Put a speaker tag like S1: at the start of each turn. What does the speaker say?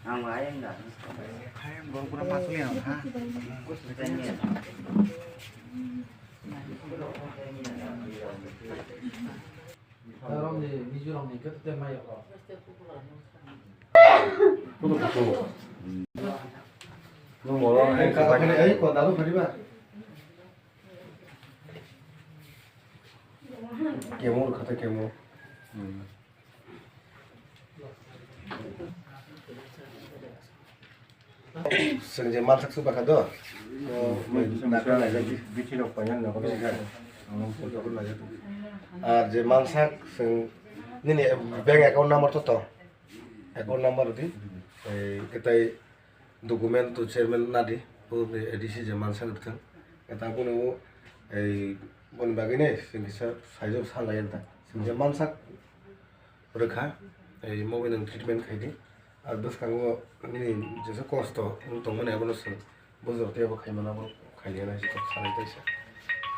S1: Hai baru kurang masuk ya ha.
S2: 사람이 미주랑이 그때 많이 가.
S3: 그것도 좋고. 너 뭐라 해?
S2: 에이, 거 나도 그리 봐.
S3: 개모를 갖다 개모.
S4: Sengaja masak suka kado.
S3: nak lagi bikin apa yang nak kan?
S4: Ar je masak seng ini bank account number to. Account number di. Kita dokumen tu chairman nadi. Edisi je masak betul. Kita pun bon bagine sing kisa sajo salayan ta. Sengaja masak rekha. Mau yang treatment kayak আর বেশ কাঙ্গো নিনি যেসব কষ্ট তখন এমন বছর দিয়ে খাইমানা খাইলে না সেটা সারাইতেছে